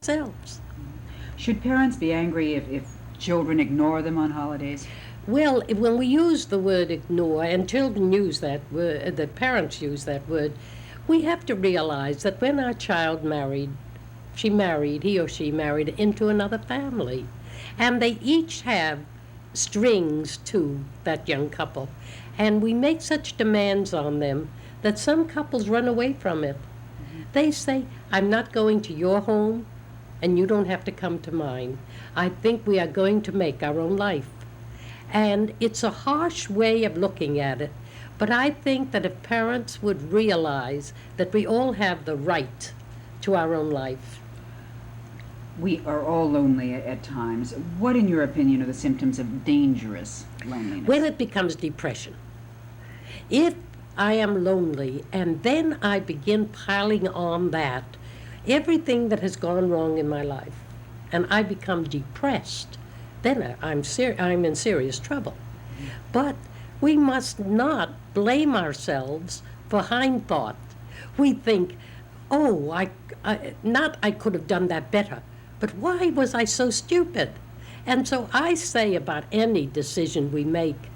themselves. Should parents be angry if children ignore them on holidays? Well, when we use the word ignore, and children use that word, the parents use that word, we have to realize that when our child married, he or she married into another family. And they each have strings to that young couple. And we make such demands on them that some couples run away from it. They say, I'm not going to your home, and you don't have to come to mine. I think we are going to make our own life. And it's a harsh way of looking at it, but I think that if parents would realize that we all have the right to our own life. We are all lonely at times. What, in your opinion, are the symptoms of dangerous loneliness? When it becomes depression. If I am lonely and then I begin piling on that, everything that has gone wrong in my life, and I become depressed, then I'm in serious trouble. But we must not blame ourselves for hindthought. We think, oh, I could have done that better, but why was I so stupid? And so I say about any decision we make,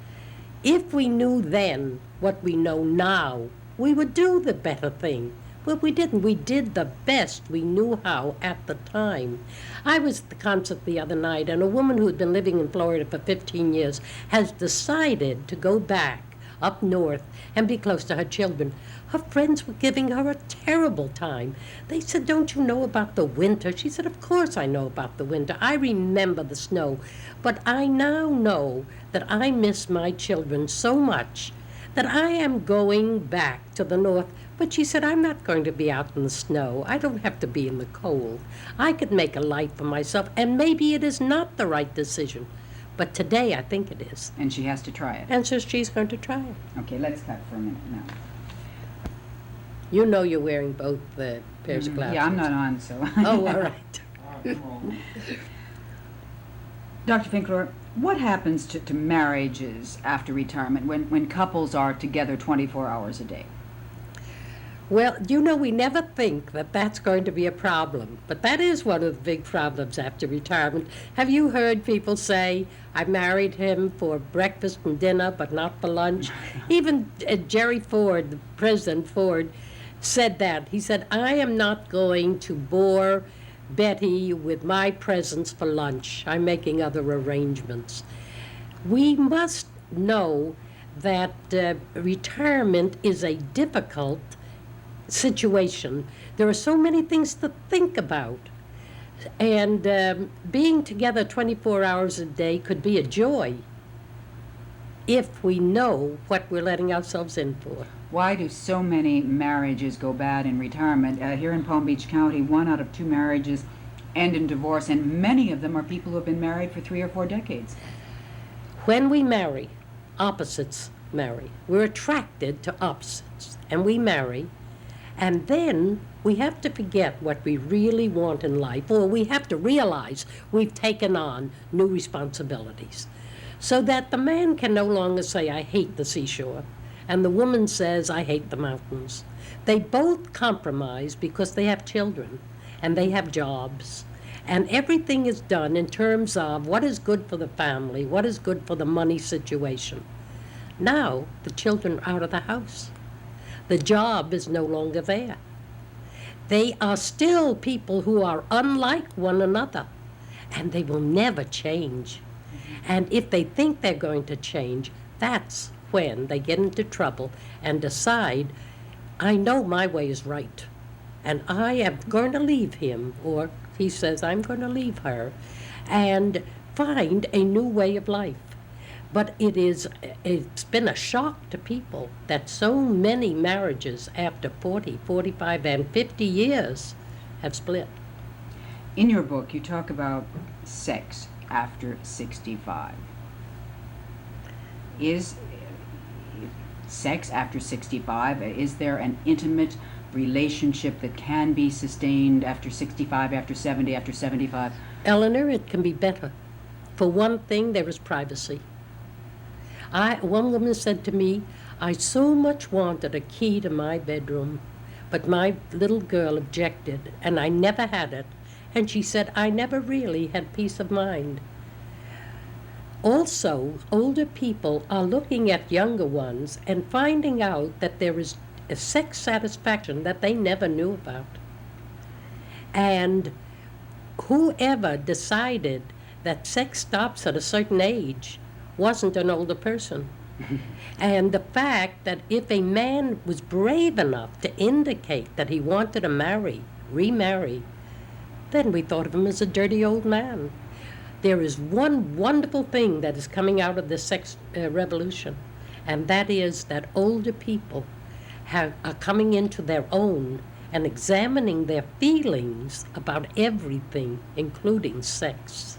if we knew then what we know now, we would do the better thing. But we didn't. We did the best we knew how at the time. I was at the concert the other night, and a woman who had been living in Florida for 15 years has decided to go back up north and be close to her children. Her friends were giving her a terrible time. They said, don't you know about the winter? She said, of course I know about the winter. I remember the snow. But I now know that I miss my children so much that I am going back to the north. But she said, I'm not going to be out in the snow. I don't have to be in the cold. I could make a life for myself, and maybe it is not the right decision. But today I think it is. And she has to try it. And so she's going to try it. Okay, let's cut for a minute now. You know you're wearing both the pairs of glasses. Yeah, I'm not on, so. Oh, all right. Dr. Finkelhor, what happens to marriages after retirement when couples are together 24 hours a day? Well, you know, we never think that that's going to be a problem, but that is one of the big problems after retirement. Have you heard people say, I married him for breakfast and dinner, but not for lunch? Even Jerry Ford, President Ford, said that. He said, I am not going to bore Betty with my presence for lunch. I'm making other arrangements. We must know that retirement is a difficult situation. There are so many things to think about. And being together 24 hours a day could be a joy if we know what we're letting ourselves in for. Why do so many marriages go bad in retirement? Here in Palm Beach County, 1 out of 2 marriages end in divorce, and many of them are people who have been married for 3 or 4 decades. When we marry, opposites marry. We're attracted to opposites, and we marry. And then we have to forget what we really want in life, or we have to realize we've taken on new responsibilities. So that the man can no longer say, I hate the seashore, and the woman says, I hate the mountains. They both compromise because they have children, and they have jobs, and everything is done in terms of what is good for the family, what is good for the money situation. Now, the children are out of the house. The job is no longer there. They are still people who are unlike one another, and they will never change. And if they think they're going to change, that's when they get into trouble and decide, I know my way is right, and I am going to leave him, or he says, I'm going to leave her, and find a new way of life. But it's been a shock to people that so many marriages after 40, 45, and 50 years have split. In your book, you talk about sex after 65. Is sex after 65, is there an intimate relationship that can be sustained after 65, after 70, after 75? Eleanor, it can be better. For one thing, there is privacy. One woman said to me, I so much wanted a key to my bedroom, but my little girl objected, and I never had it. And she said, I never really had peace of mind. Also, older people are looking at younger ones and finding out that there is a sex satisfaction that they never knew about. And whoever decided that sex stops at a certain age wasn't an older person. And the fact that if a man was brave enough to indicate that he wanted to remarry, then we thought of him as a dirty old man. There is one wonderful thing that is coming out of the sex revolution, and that is that older people are coming into their own and examining their feelings about everything, including sex.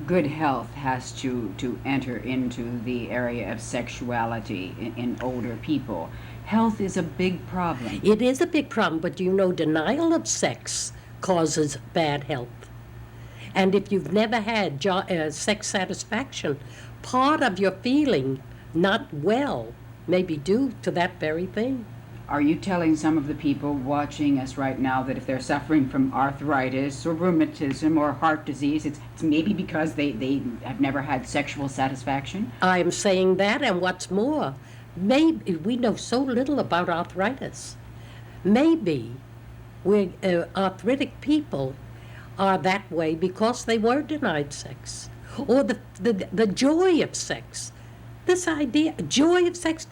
Good health has to enter into the area of sexuality in older people. Health is a big problem. It is a big problem, but you know, denial of sex causes bad health. And if you've never had sex satisfaction, part of your feeling not well may be due to that very thing. Are you telling some of the people watching us right now that if they're suffering from arthritis or rheumatism or heart disease, it's maybe because they have never had sexual satisfaction? I'm saying that, and what's more, maybe we know so little about arthritis. Maybe arthritic people are that way because they were denied sex, or the joy of sex. This idea, joy of sex.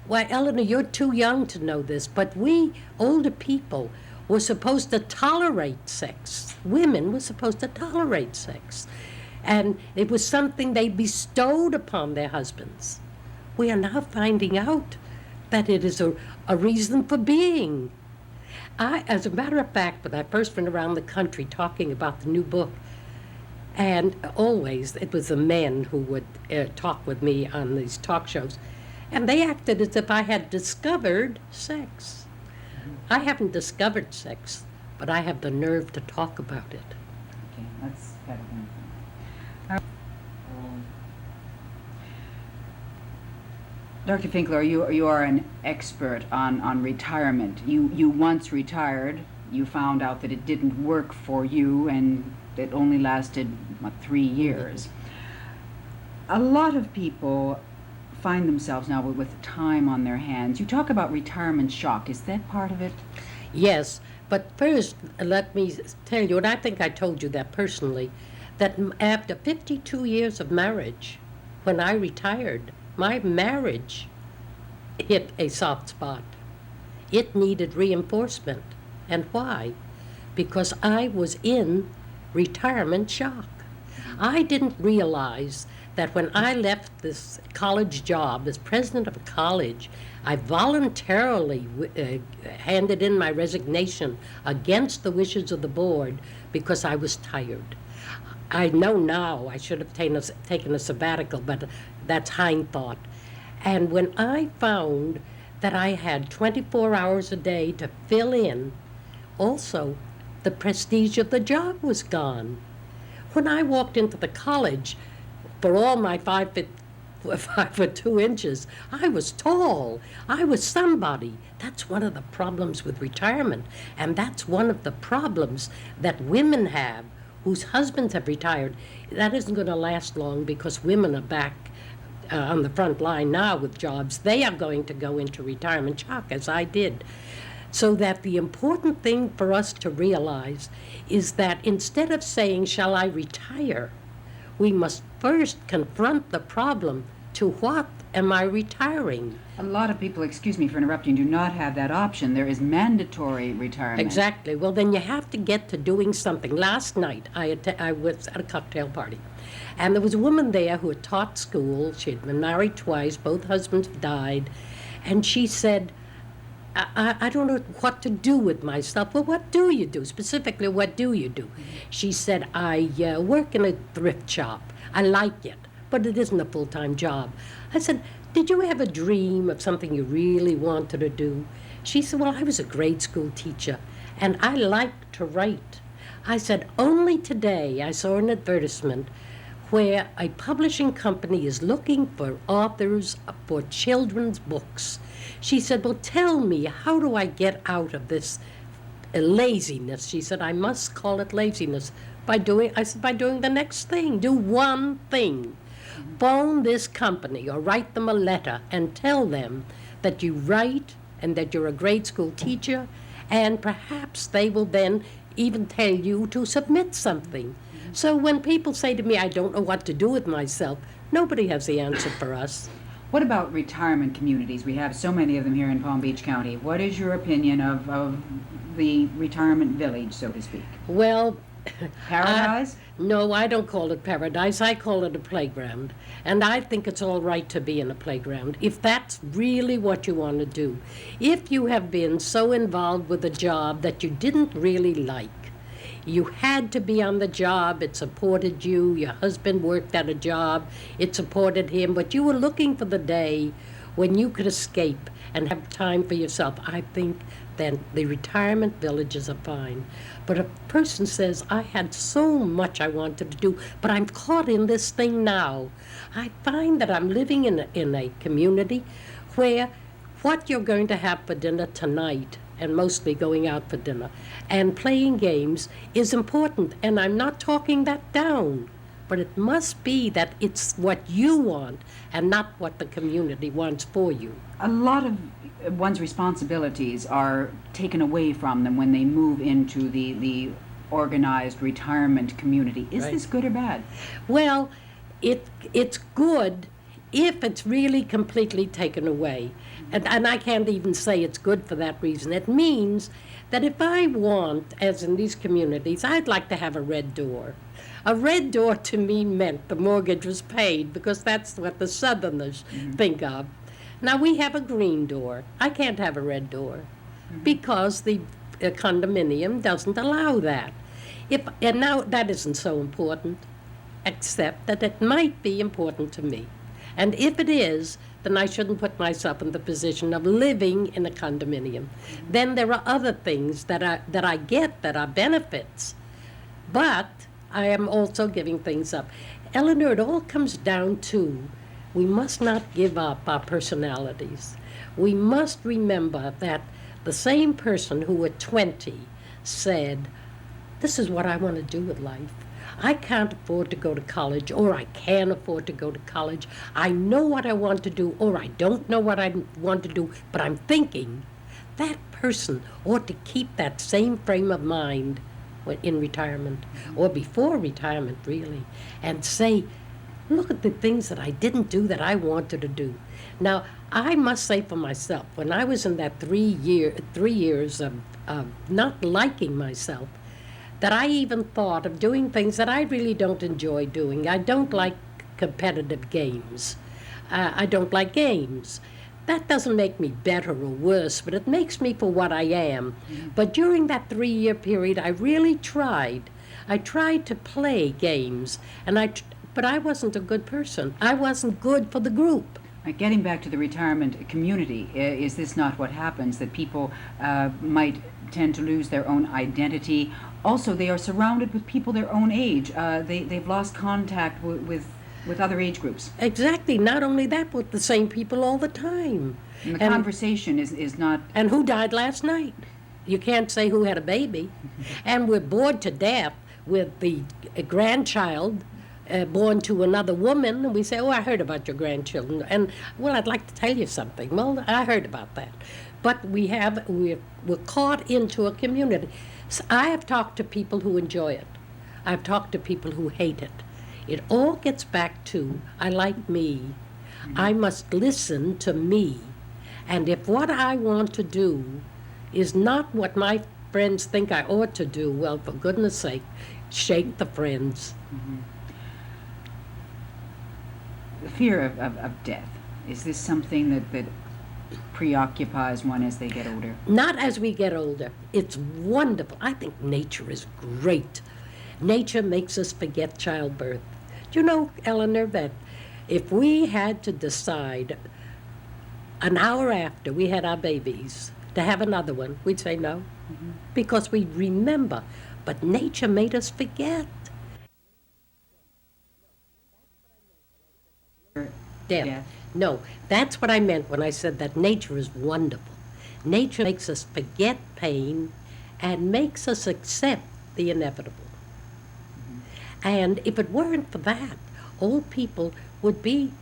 Why, Eleanor, you're too young to know this, but we older people were supposed to tolerate sex. Women were supposed to tolerate sex, and it was something they bestowed upon their husbands. We are now finding out that it is a reason for being. As a matter of fact, when I first went around the country talking about the new book, and always it was the men who would talk with me on these talk shows, and they acted as if I had discovered sex. I haven't discovered sex, but I have the nerve to talk about it. Okay, that's better than Dr. Finkelhor, you are an expert on retirement. You once retired. You found out that it didn't work for you, and it only lasted, 3 years. A lot of people find themselves now with time on their hands. You talk about retirement shock. Is that part of it? Yes, but first let me tell you, and I think I told you that personally, that after 52 years of marriage, when I retired, my marriage hit a soft spot. It needed reinforcement. And why? Because I was in retirement shock. I didn't realize that when I left this college job as president of a college, I voluntarily handed in my resignation against the wishes of the board because I was tired. I know now I should have taken a sabbatical, but that's hindthought. And when I found that I had 24 hours a day to fill in, also the prestige of the job was gone. When I walked into the college, for all my 5'2", I was tall. I was somebody. That's one of the problems with retirement, and that's one of the problems that women have whose husbands have retired. That isn't going to last long because women are back on the front line now with jobs. They are going to go into retirement shock, as I did. So that the important thing for us to realize is that instead of saying, shall I retire, we must first confront the problem. To what am I retiring? A lot of people, excuse me for interrupting, do not have that option. There is mandatory retirement. Exactly. Well, then you have to get to doing something. Last night, I was at a cocktail party, and there was a woman there who had taught school. She had been married twice. Both husbands died. And she said, I don't know what to do with myself. Well, what do you do? Specifically, what do you do? She said, I work in a thrift shop. I like it, but it isn't a full-time job. I said, did you have a dream of something you really wanted to do? She said, well, I was a grade school teacher, and I liked to write. I said, only today I saw an advertisement where a publishing company is looking for authors for children's books. She said, well, tell me, how do I get out of this laziness. She said, I must call it laziness. I said, by doing the next thing. Do one thing. Phone this company or write them a letter and tell them that you write and that you're a grade school teacher, and perhaps they will then even tell you to submit something. So when people say to me, I don't know what to do with myself, nobody has the answer for us. What about retirement communities? We have so many of them here in Palm Beach County. What is your opinion of the retirement village, so to speak? Well, Paradise? no, I don't call it paradise. I call it a playground. And I think it's all right to be in a playground, if that's really what you want to do. If you have been so involved with a job that you didn't really like, you had to be on the job, it supported you, your husband worked at a job, it supported him, but you were looking for the day when you could escape and have time for yourself, I think then the retirement villages are fine. But a person says, I had so much I wanted to do, but I'm caught in this thing now. I find that I'm living in a community where what you're going to have for dinner tonight, and mostly going out for dinner, and playing games is important, and I'm not talking that down. But it must be that it's what you want and not what the community wants for you. A lot of one's responsibilities are taken away from them when they move into the organized retirement community. Is Right. this good or bad? Well, it's good if it's really completely taken away. And I can't even say it's good for that reason. It means that if I want, as in these communities, I'd like to have a red door. A red door to me meant the mortgage was paid, because that's what the Southerners think of. Now we have a green door. I can't have a red door because the condominium doesn't allow that. And now that isn't so important, except that it might be important to me. And if it is, then I shouldn't put myself in the position of living in a condominium. Then there are other things that I get that are benefits, but I am also giving things up. Eleanor, it all comes down to we must not give up our personalities. We must remember that the same person who at 20 said, this is what I want to do with life. I can't afford to go to college, or I can afford to go to college. I know what I want to do, or I don't know what I want to do, but I'm thinking. That person ought to keep that same frame of mind in retirement, or before retirement, really, and say, look at the things that I didn't do that I wanted to do. Now, I must say for myself, when I was in that 3 years of not liking myself, that I even thought of doing things that I really don't enjoy doing. I don't like competitive games. I don't like games. That doesn't make me better or worse, but it makes me for what I am. But during that 3-year period, I really tried. I tried to play games, but I wasn't a good person. I wasn't good for the group. Getting back to the retirement community, is this not what happens, that people might tend to lose their own identity? Also, they are surrounded with people their own age. They've lost contact with other age groups. Exactly. Not only that, but the same people all the time. And the conversation is not... And who died last night? You can't say who had a baby. And we're bored to death with the grandchild born to another woman, and we say, oh, I heard about your grandchildren, and, well, I'd like to tell you something. Well, I heard about that. But we're caught into a community. So I have talked to people who enjoy it. I've talked to people who hate it. It all gets back to, I like me. I must listen to me. And if what I want to do is not what my friends think I ought to do, well, for goodness sake, shake the friends. The fear of death, is this something that preoccupies one as they get older? Not as we get older. It's wonderful. I think nature is great. Nature makes us forget childbirth. Do you know, Eleanor, that if we had to decide an hour after we had our babies to have another one, we'd say no, because we remember. But nature made us forget. Death. No, that's what I meant when I said that nature is wonderful. Nature makes us forget pain and makes us accept the inevitable. And if it weren't for that, old people would be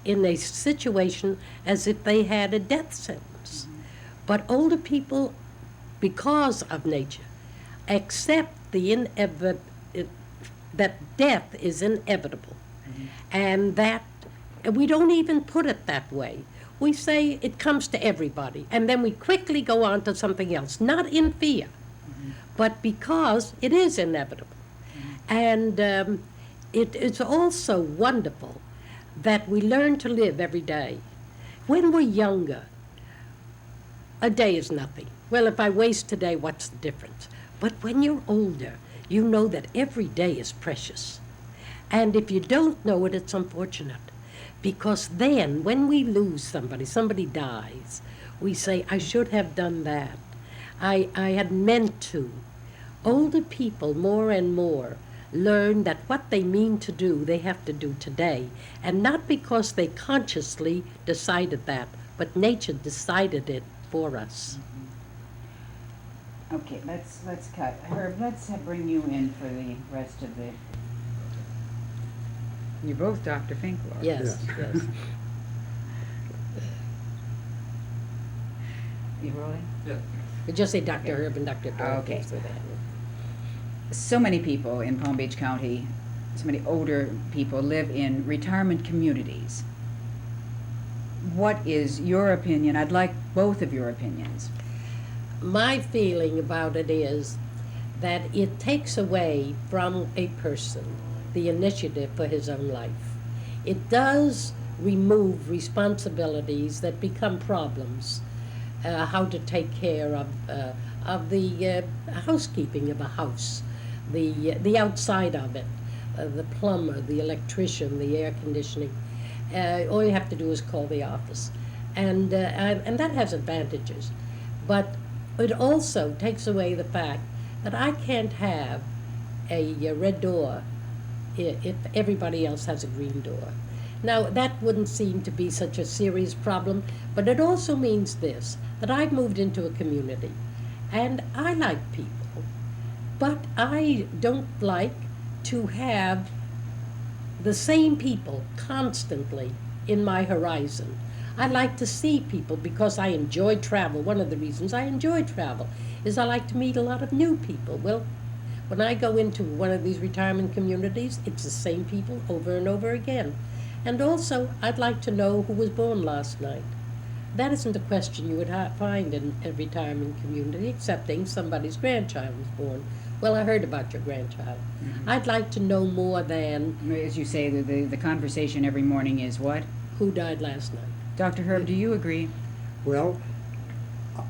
in a situation as if they had a death sentence. But older people, because of nature, accept that death is inevitable, and that we don't even put it that way. We say it comes to everybody, and then we quickly go on to something else, not in fear, but because it is inevitable. And it's also wonderful that we learn to live every day. When we're younger, a day is nothing. Well, if I waste today, what's the difference? But when you're older, you know that every day is precious. And if you don't know it, it's unfortunate. Because then, when we lose somebody dies, we say, I should have done that. I had meant to. Older people, more and more, learn that what they mean to do, they have to do today. And not because they consciously decided that, but nature decided it for us. Okay, let's cut. Herb, let's bring you in for the rest of the... You're both Dr. Finkelhor. Yes, yes. You rolling? Yeah. We just say Dr. Herb and Dr. Dorothy. Okay. So that. So many people in Palm Beach County, so many older people live in retirement communities. What is your opinion? I'd like both of your opinions. My feeling about it is that it takes away from a person the initiative for his own life. It does remove responsibilities that become problems. How to take care of the housekeeping of a house, the outside of it, the plumber, the electrician, the air conditioning. All you have to do is call the office, and that has advantages, but it also takes away the fact that I can't have a red door if everybody else has a green door. Now, that wouldn't seem to be such a serious problem, but it also means this, that I've moved into a community, and I like people, but I don't like to have the same people constantly in my horizon. I like to see people because I enjoy travel. One of the reasons I enjoy travel is I like to meet a lot of new people. Well, when I go into one of these retirement communities, it's the same people over and over again. And also, I'd like to know who was born last night. That isn't a question you would find in a retirement community, excepting somebody's grandchild was born. Well, I heard about your grandchild. I'd like to know more than As you say, the conversation every morning is what? who died last night. Dr. Herb, do you agree? Well,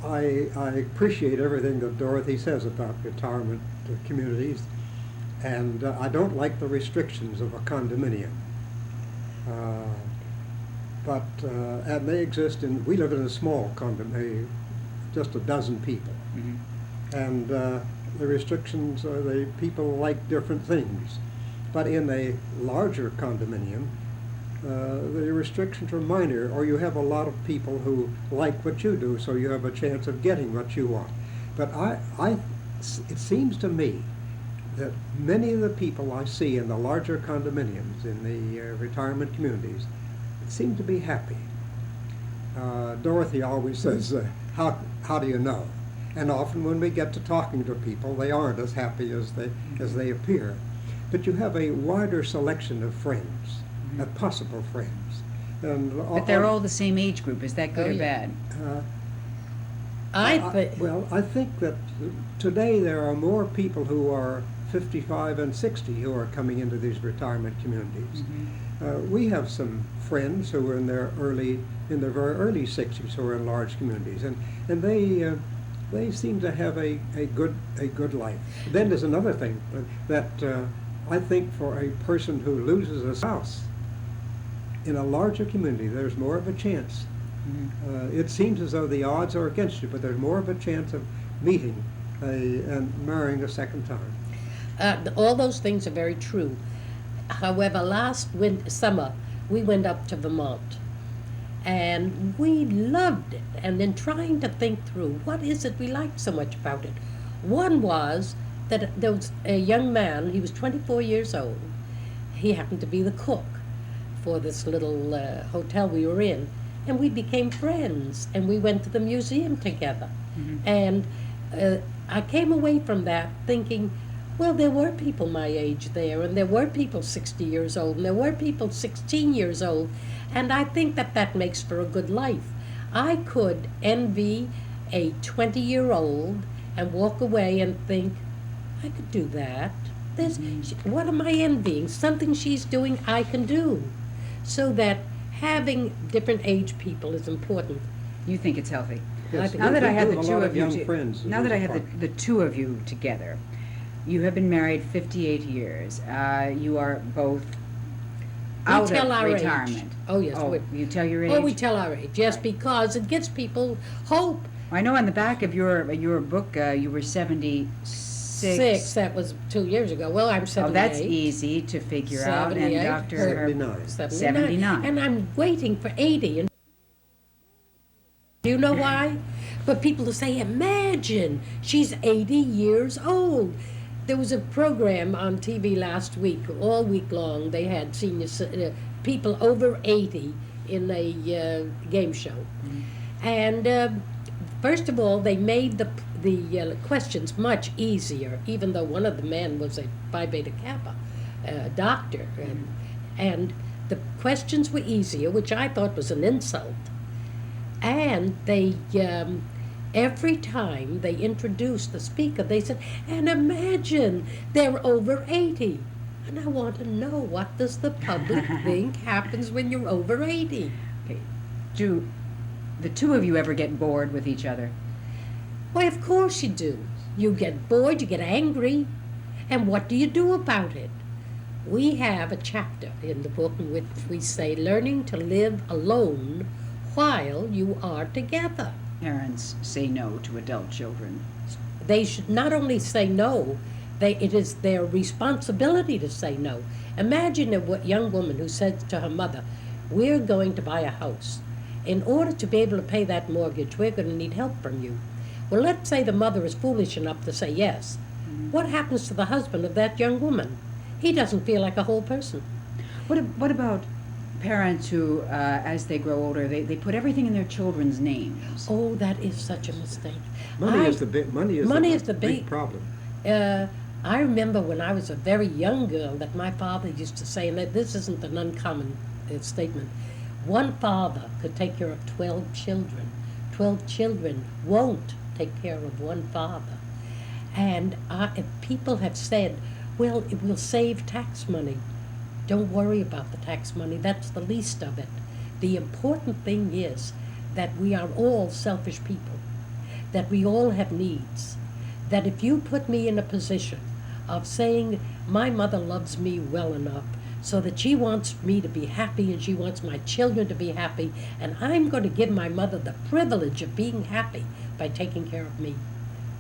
I appreciate everything that Dorothy says about retirement communities, and I don't like the restrictions of a condominium. And they exist we live in a small condominium, just a dozen people. And the restrictions are people like different things. But in a larger condominium, the restrictions are minor, or you have a lot of people who like what you do, so you have a chance of getting what you want. But it seems to me that many of the people I see in the larger condominiums, in the retirement communities, seem to be happy. Dorothy always says, how do you know? And often when we get to talking to people, they aren't as happy as they appear. But you have a wider selection of friends, of possible friends. And But they're all the same age group. Is that good or yeah. bad? I think that today there are more people who are 55 and 60 who are coming into these retirement communities. We have some friends who are in their very early 60s who are in large communities, and they seem to have a good life. Then there's another thing that I think for a person who loses a spouse in a larger community, there's more of a chance. It seems as though the odds are against you, but there's more of a chance of meeting and marrying a second time. All those things are very true. However, last summer, we went up to Vermont, and we loved it. And in trying to think through, what is it we liked so much about it? One was that there was a young man, he was 24 years old. He happened to be the cook for this little hotel we were in, and we became friends, and we went to the museum together. And I came away from that thinking, well, there were people my age there, and there were people 60 years old, and there were people 16 years old, and I think that that makes for a good life. I could envy a 20-year-old and walk away and think, I could do that. What am I envying? Something she's doing I can do. So that having different age people is important. You think it's healthy? Yes, Now that I have the a two lot of you, young friends in now that I this have park. the two of you together, you have been married 58 years. You are both out We tell of our retirement. age. Oh, yes. Oh, you tell your age? Oh, we tell our age, yes, Right. because it gives people hope. I know on the back of your book you were 76. Six, that was 2 years ago. Well, I'm 78. Oh, that's easy to figure out. And 78, Dr. 79. 79. And I'm waiting for 80. And do you know why? For people to say, imagine, she's 80 years old. There was a program on TV last week, all week long. They had people over 80 in a game show. And first of all, they made the questions much easier, even though one of the men was a Phi Beta Kappa doctor. And the questions were easier, which I thought was an insult. And they, every time they introduced the speaker, they said, and imagine they're over 80. And I want to know, what does the public think happens when you're over 80? Okay. Do the two of you ever get bored with each other? Why, of course you do. You get bored, you get angry, and what do you do about it? We have a chapter in the book in which we say, learning to live alone while you are together. Parents say no to adult children. They should not only say no, it is their responsibility to say no. Imagine a young woman who says to her mother, we're going to buy a house. In order to be able to pay that mortgage, we're going to need help from you. Well, let's say the mother is foolish enough to say yes. What happens to the husband of that young woman? He doesn't feel like a whole person. What about parents who, as they grow older, they put everything in their children's names? Oh, that is such a mistake. Money is the big problem. I remember when I was a very young girl that my father used to say, and that this isn't an uncommon statement, one father could take care of 12 children. 12 children won't take care of one father. And people have said, well, it will save tax money. Don't worry about the tax money. That's the least of it. The important thing is that we are all selfish people, that we all have needs, that if you put me in a position of saying my mother loves me well enough so that she wants me to be happy and she wants my children to be happy, and I'm going to give my mother the privilege of being happy by taking care of me.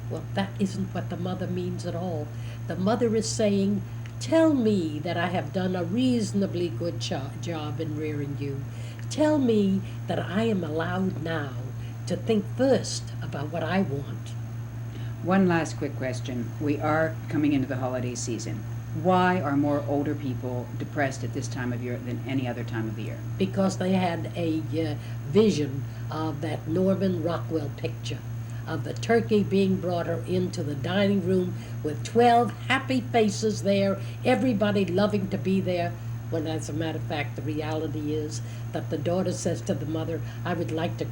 Well, that isn't what the mother means at all. The mother is saying, tell me that I have done a reasonably good job in rearing you. Tell me that I am allowed now to think first about what I want. One last quick question. We are coming into the holiday season. Why are more older people depressed at this time of year than any other time of the year? Because they had a vision of that Norman Rockwell picture of the turkey being brought her into the dining room with 12 happy faces there, everybody loving to be there, when as a matter of fact the reality is that the daughter says to the mother, I would like to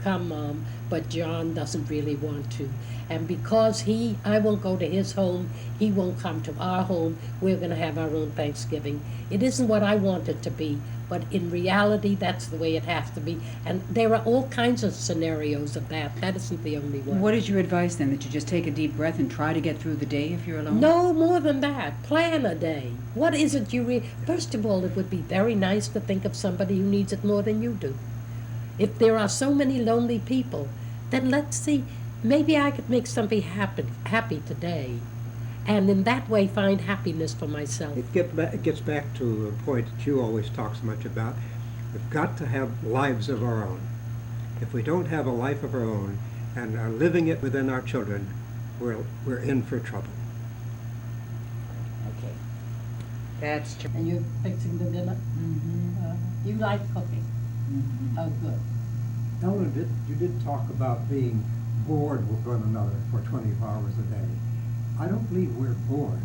come, Mom, but John doesn't really want to. And because I won't go to his home, he won't come to our home, we're going to have our own Thanksgiving. It isn't what I want it to be, but in reality, that's the way it has to be. And there are all kinds of scenarios of that. That isn't the only one. What is your advice then? That you just take a deep breath and try to get through the day if you're alone? No, more than that. Plan a day. What is it First of all, it would be very nice to think of somebody who needs it more than you do. If there are so many lonely people, then let's see, maybe I could make somebody happy today, and in that way find happiness for myself. It gets back to a point that you always talk so much about. We've got to have lives of our own. If we don't have a life of our own and are living it within our children, we're in for trouble. Okay. That's true. And you're fixing the dinner? You like cooking? Oh, good. Eleanor, you did talk about being bored with one another for 24 hours a day. I don't believe we're bored,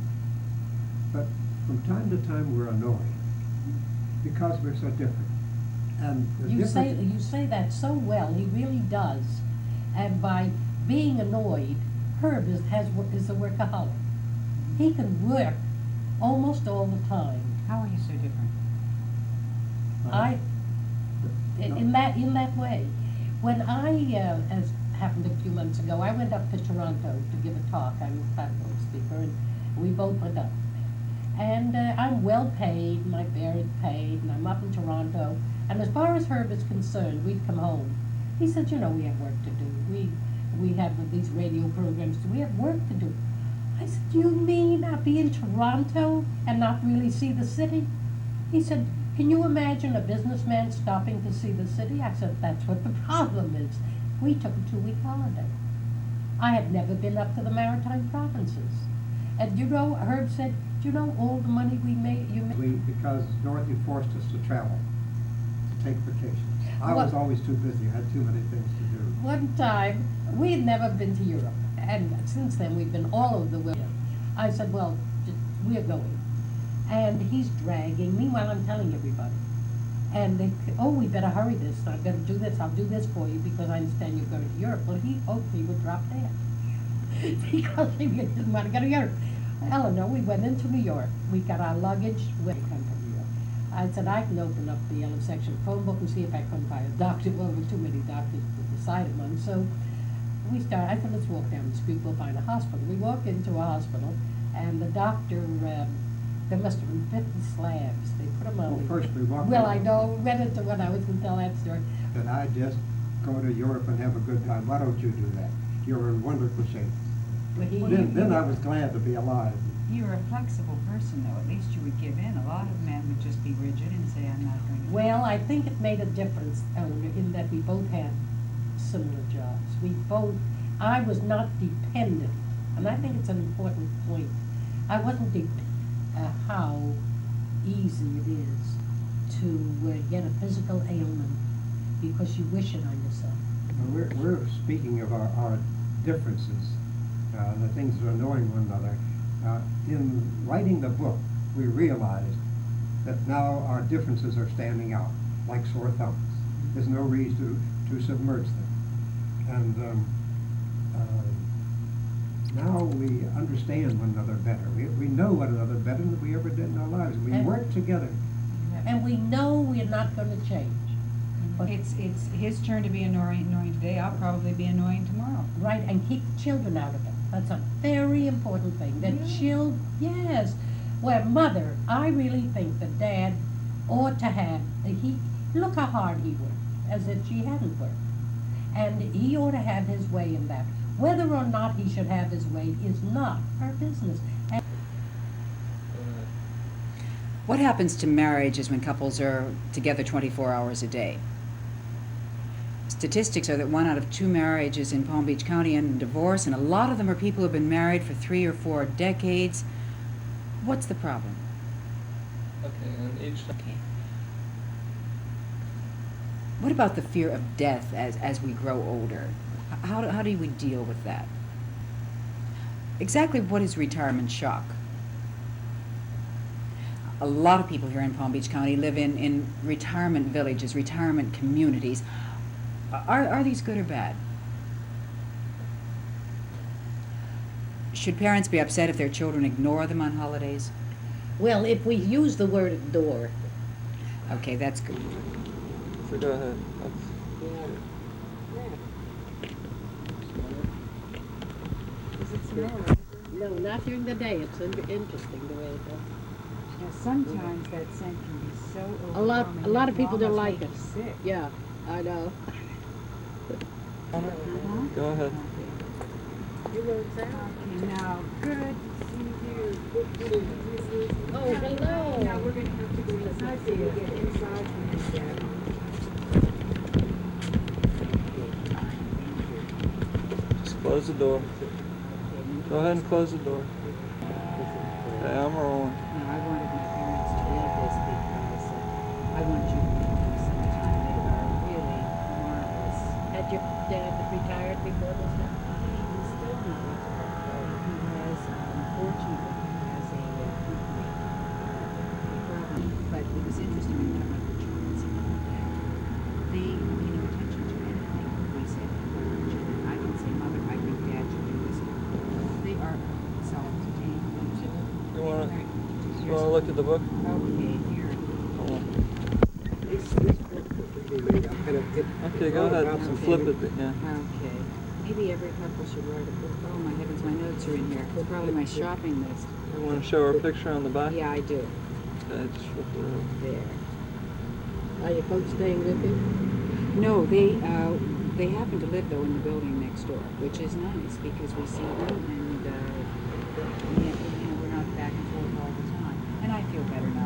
but from time to time we're annoyed because we're so different. And the You difference- say that so well, he really does. And by being annoyed, Herb is a workaholic. He can work almost all the time. How are you so different? In that way. When as happened a few months ago, I went up to Toronto to give a talk. I'm a platform speaker, and we both went up. And I'm well paid, my fare is paid, and I'm up in Toronto. And as far as Herb is concerned, we'd come home. He said, you know, we have work to do. We have these radio programs, we have work to do. I said, you mean I'll be in Toronto and not really see the city? He said, can you imagine a businessman stopping to see the city? I said, that's what the problem is. We took a 2-week holiday. I had never been up to the Maritime Provinces. And you know, Herb said, do you know all the money we made? Because Dorothy forced us to travel, to take vacations. I was always too busy. I had too many things to do. One time, we had never been to Europe, and since then we've been all over the world. I said, well, we're going. And he's dragging. Meanwhile, I'm telling everybody. And they, we better hurry this. I better do this. I'll do this for you because I understand you're going to Europe. Well, he hoped he would drop dead because he didn't want to go to Europe. Eleanor, we went into New York. We got our luggage. We come to New York. I said, I can open up the yellow section phone book and see if I can find a doctor. Well, there were too many doctors to decide one. So I said, let's walk down the street. We'll find a hospital. We walked into a hospital, and the doctor, there must have been 50 slabs. They put them on. Well, first we walked. Well, I know. Read it to when I was going to tell that story. That I just go to Europe and have a good time. Why don't you do that? You're in wonderful shape. Well, Then I was glad to be alive. You're a flexible person, though. At least you would give in. A lot of men would just be rigid and say, I'm not going to. Well, I think it made a difference, Eleanor, in that we both had similar jobs. I was not dependent, and I think it's an important point. I wasn't how easy it is to get a physical ailment because you wish it on yourself. We're speaking of our differences, the things that are annoying one another. In writing the book, we realized that now our differences are standing out like sore thumbs. There's no reason to submerge them. And now we understand one another better. We know one another better than we ever did in our lives. We work together. And we know we're not going to change. But It's his turn to be annoying today. I'll probably be annoying tomorrow. right, and keep the children out of it. That's a very important thing. That yes. Well, mother, I really think that Dad ought to have, look how hard he worked, as if she hadn't worked. And he ought to have his way in that. Whether or not he should have his way is not our business. And What happens to marriages when couples are together 24 hours a day? Statistics are that 1 out of 2 marriages in Palm Beach County end in divorce, and a lot of them are people who have been married for 3 or 4 decades. What's the problem? Okay, and each. Okay. What about the fear of death as we grow older? How do we deal with that? Exactly what is retirement shock? A lot of people here in Palm Beach County live in retirement villages, retirement communities. Are these good or bad? Should parents be upset if their children ignore them on holidays? well, if we use the word adore, Okay, that's good. So go ahead. no, not during the day. It's interesting the way it goes. Now, sometimes that scent can be so A lot overwhelming of it can people don't almost like make it. you sick. Yeah, I know. Go ahead. You wrote that? Okay, now, good to see you. Oh, hello. Now, we're going to have to go inside so you get inside from this dad. Just close the door. Go ahead and close the door. Okay, I'm rolling. No, I wanted my parents to read this because I want you to meet them sometime. They are really marvelous. Had your dad retired before this time? He's still not retired, though. He has, unfortunately, has a company problem. But it was interesting when I went to John's. They don't pay no attention to anything we say. I can say, Mother, I think Dad should do this. They are self-contained. You wanna look at the book? Okay, here. Hold on. This book that we made up, and it Okay, go ahead and flip it. Yeah. Okay. Maybe every couple should write a book. Oh my heavens, my notes are in here. Probably my shopping list. You want to show our picture on the back? Yeah, I do. Okay, just flip it over. There. Are your folks staying with you? No, they happen to live though in the building next door, which is nice because we see them and we're not back and forth all the time. And I feel better now.